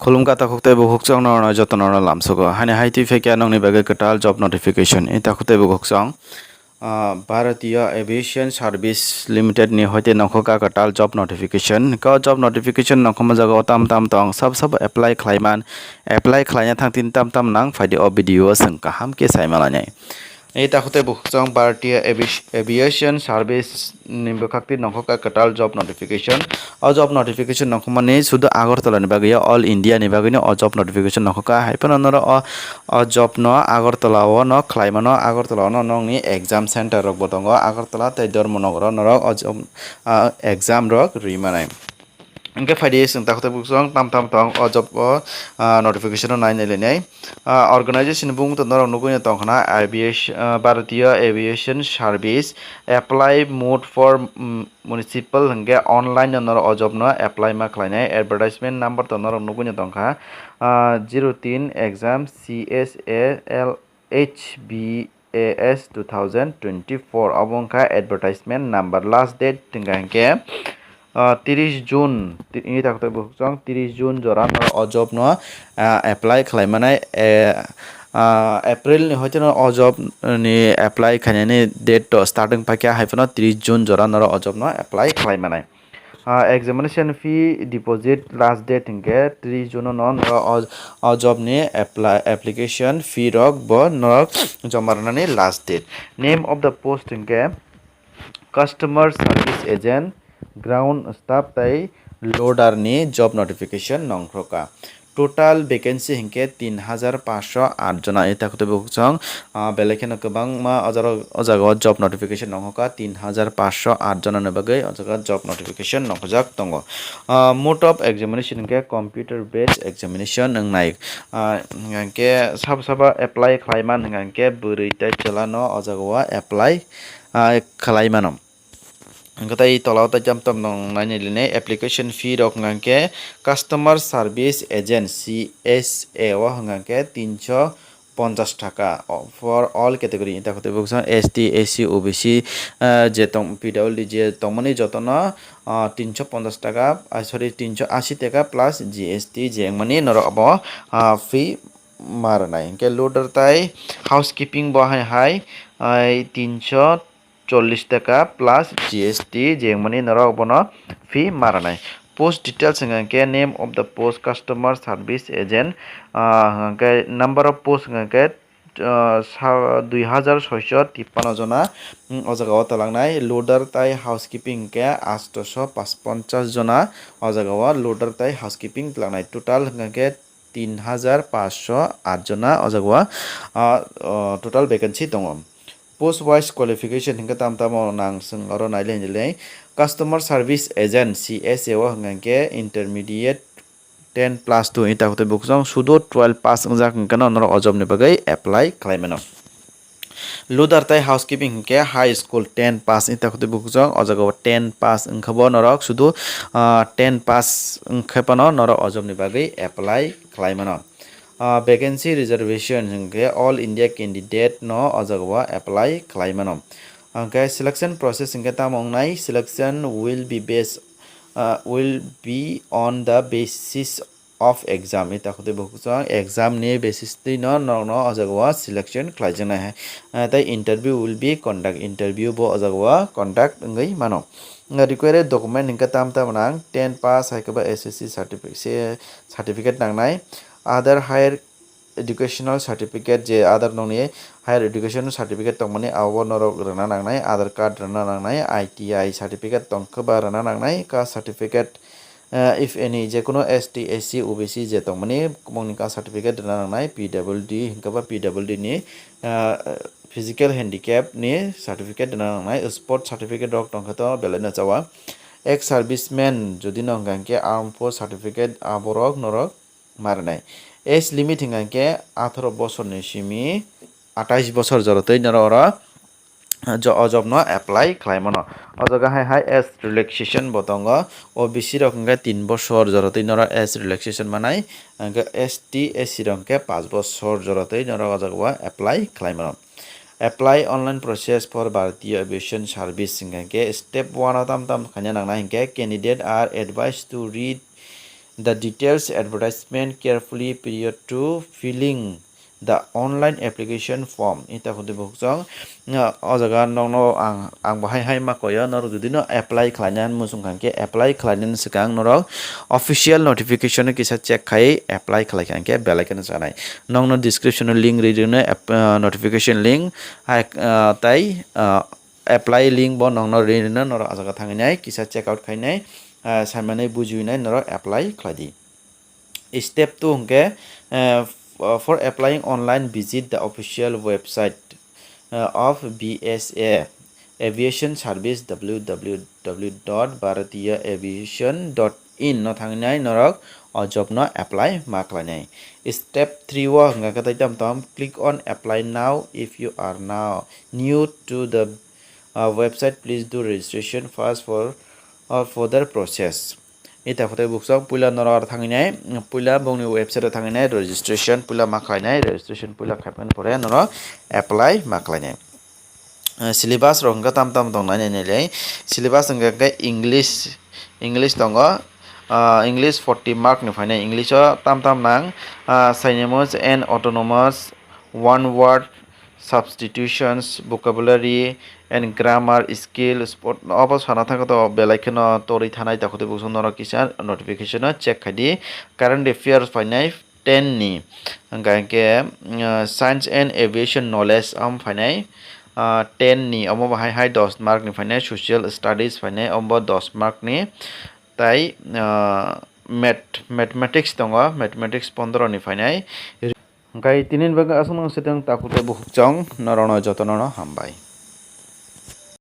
Khulumka takukte buhukchong no joto no lamsogo hani haiti fekya nongni bage ketal job notification e takukte buhukchong Bharatiya Aviation Service Limited ni hoite nongkhoka ketal job notification ko job notification nongkhoma jago tam tong sab apply khlaina thangtin tam nang faide o video seng kaham ke saimalani এই তাকতে বুকচং ভারতীয় aviation service নিম্বকাক্তি নখকা কেটাল job notification অ job notification নখমানে শুধু আগরতলা নিবাগিয়া অল ইন্ডিয়া নিবাগিনো অ জব নোটিফিকেশন নখকা হাইপন অনর অ জব ন আগরতলা ও ন খ্লাইমানো আগরতলা ন নংনি এক্সাম সেন্টার রক বতঙ্গ আগরতলা তাই ধর্মনগর নরক অ জব এক্সাম রক রিমানাই Angke faidi sing takute buksong tam tong o job o notification o nai nelenai organization bung to norok nugunya tongkhana aviation Bharatiya Aviation Service apply mode for municipal hingke online norok o job no apply ma khlainai advertisement number to norok nugunya tongkha 03 exam CSAL HBAS 2024 abongkha advertisement number last date tingkangke 30 June ini takute buksong 30 June joran অজব ন apply খাইমানাই April ni hoite no অজব ni apply খাইনানি date to starting pakya haifano 30 June joran no অজব no apply খাইমানাই examination fee deposit last date hinke 30 June non অজব ni application fee rok bo norok jomarnani last date name of the post hinke customer service agent ground staff tai loader ni job notification nongkroka total vacancy hinke 3508 jona eta kote bukchong belekhen kobang ma ojago job notification nonghoka 3508 jona ne bagai ojaga job notification nongjak tongo mode of examination hinke computer based examination nangnai hinke saba apply khlaiman hinke buri tai chalano ojago apply khlaimanom Angkatai tolau tajam tam nong nanya line application fee rok ngangke customer service agent CSA wa ngangke 350 টাকা for all category এটা হতে বলছেন ST SC OBC যে তম PWD যে তমনি যতনা 350 টাকা sorry 380 টাকা plus GST যে মানে নরব ফি মারনাই কে লোডার তাই হাউসকিপিং বহাই হাই 340 টাকা প্লাস GST যেমনি নরক বন ফি মারানাই পোস্ট ডিটেলস হঙ্গে name of the post customer service agent হঙ্গে নাম্বার অফ পোস্ট হঙ্গে 2653 জনা o jaga o talangnaই লোডার তাই হাউসকিপিং কে 855 জনা o jaga o লোডার তাই হাউসকিপিং talangnaই টোটাল হঙ্গে 3508 জনা o jaga o total vacancy দङ post wise qualification hingga tam nang sing oro naile nile customer service agent CSA wa hingke intermediate 10 plus 2 ita hote bukjong sudo 12 pass ungjak hingkano noro ojob ni bagai apply khlaimano loader tai housekeeping hingke high school 10 pass ita hote bukjong ojago 10 pass unkhabo norok sudo 10 pass unkhepano noro ojob ni bagai apply khlaimano vacancy reservation hingke all India candidate no ojagwa apply khlaimano okay selection process hingke tamongnai selection will be on the basis of exam eta khote bukchang exam ni basis ti no ojagwa selection khlaijana hai tai interview will be conduct interview bo ojagwa conduct ngai mano required document hingke tam nang 10 pass haikaba SSC certificate nangnai other higher educational certificate je other nongni higher educational certificate tongmani abo norok rana nangnai other card rana nangnai ITI certificate tongkhoba rana nangnai ka certificate if any je kono ST SC OBC je tongmani kumongni ka certificate rana nangnai PWD hingkaba PWD ni physical handicap ni certificate rana nangnai sport certificate rok tongkhato belena chawa ex serviceman jodi nongkangke armed force certificate aborok norok মারনাই age limit হিংকে 18 বছর ni simi 28 বছর জরতই নররা অজব ন apply খাইমনো অজগা হাই এজ রিল্যাক্সেশন বতঙ্গ OBC রকমকে 3 বছর জরতই নর এজ রিল্যাক্সেশন মানাই ST SC রকমকে 5 বছর জরতই নর অজগা অ্যাপ্লাই খাইমনো apply online process for Bharatiya Aviation Service hingke step 1 tam khanya nangna hingke candidate are advised to read the details advertisement carefully period to filling the online application form ita kunti buksong o jaga nongno ang bahai hai makoya nor judi no apply khlainan musung kangke apply khlainan sikang norok official notification kisa check khai apply khlai kangke bell icon janai nongno description link reading notification link tai apply link bo nongno reading nor ajaga thanginai kisa check out khainai saimane bujuinai nor apply khladi step 2 hingke for applying online visit the official website of BSA Aviation Service www.bharatiyaaviation.in no thangnai norok o job no apply ma khlainai step 3 wo hingka katai tam click on apply now if you are now new to the website please do registration first for further process ita khotai buksok puila noror thanginai puila bongni website thanginai registration puila ma khlainai registration puila khaipan pore noro apply ma khlainai syllabus rong ga tam dongnai nei syllabus hingka english tongo english 40 mark ni phainai english o tam nang synonyms and autonomous one word substitutions vocabulary and grammar skill sport obo sana thaka to belaikhano tori thanai ta khote buksong noro kisa notification check khadi current affairs phainai 10 ni hingke science and aviation knowledge am phainai 10 ni omo bahai 10 mark ni phainai social studies phainai omo 10 mark ni tai mathematics tongo mathematics 15 ni phainai hingkai tinin baga asung sedang takute bukhjong norono jotono hambai।